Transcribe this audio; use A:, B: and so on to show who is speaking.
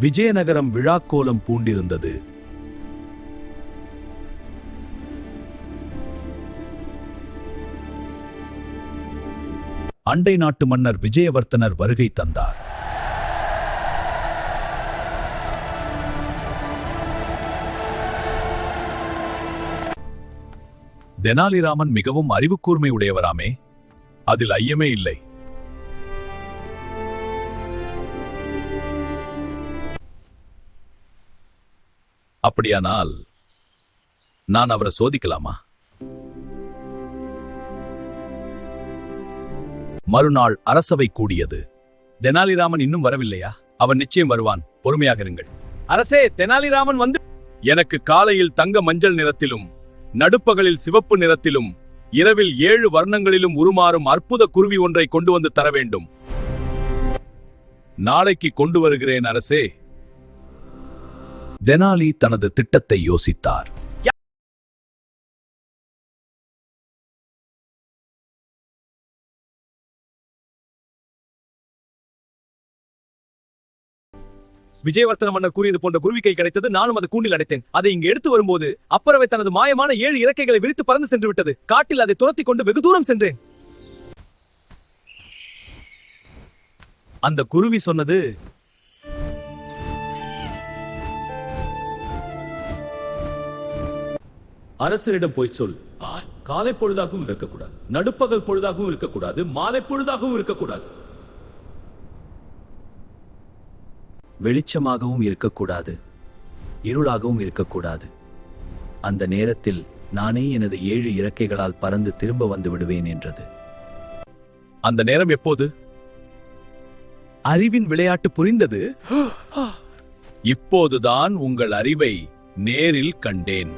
A: விஜயநகரம் விழாக்கோலம் பூண்டிருந்தது. அண்டை நாட்டு மன்னர் விஜயவர்த்தனர் வருகை தந்தார். தெனாலிராமன் மிகவும் அறிவுக்கூர்மை உடையவராமே, அதில் ஐயமே இல்லை. அப்படியானால் நான் அவரை சோதிக்கலாமா? மறுநாள் அரசவை கூடியது. தெனாலிராமன் இன்னும் வரவில்லையா? அவன் நிச்சயம் வருவான், பொறுமையாக இருங்கள். அரசே, தெனாலிராமன் வந்து எனக்கு காலையில் தங்க மஞ்சள் நிறத்திலும் நடுப்பகலில் சிவப்பு நிறத்திலும் இரவில் 7 வர்ணங்களிலும் உருமாறும் அற்புத குருவி ஒன்றை கொண்டு வந்து தர வேண்டும். நாளைக்கு கொண்டு வருகிறேன் அரசே. தெனாலி தனது திட்டத்தை யோசித்தார். விஜயவர்த்தன மன்னர் கூறியது போன்ற குருவிக்கை கிடைத்தது. நானும் அது கூண்டில் அடைத்தேன். அதை இங்கு எடுத்து வரும்போது அப்பறவை தனது மாயமான 7 இறக்கைகளை விரித்து பறந்து சென்று விட்டது. காட்டில் அதை துரத்தி கொண்டு வெகு தூரம் சென்றேன். அந்த குருவி சொன்னது, அரசரிடம் போய் சொல், காலை பொழுதாகவும் இருக்கக்கூடாது, நடுப்பகல் பொழுதாகவும் இருக்கக்கூடாது, மாலை பொழுதாகவும் இருக்கக்கூடாது, வெளிச்சமாகவும் இருக்கக்கூடாது, இருளாகவும் இருக்கக்கூடாது. அந்த நேரத்தில் நானே எனது 7 இறக்கைகளால் பறந்து திரும்ப வந்து விடுவேன் என்றது. அந்த நேரம் எப்போது? அறிவின் விளையாட்டு புரிந்தது. இப்போதுதான் உங்கள் அறிவை நேரில் கண்டேன்.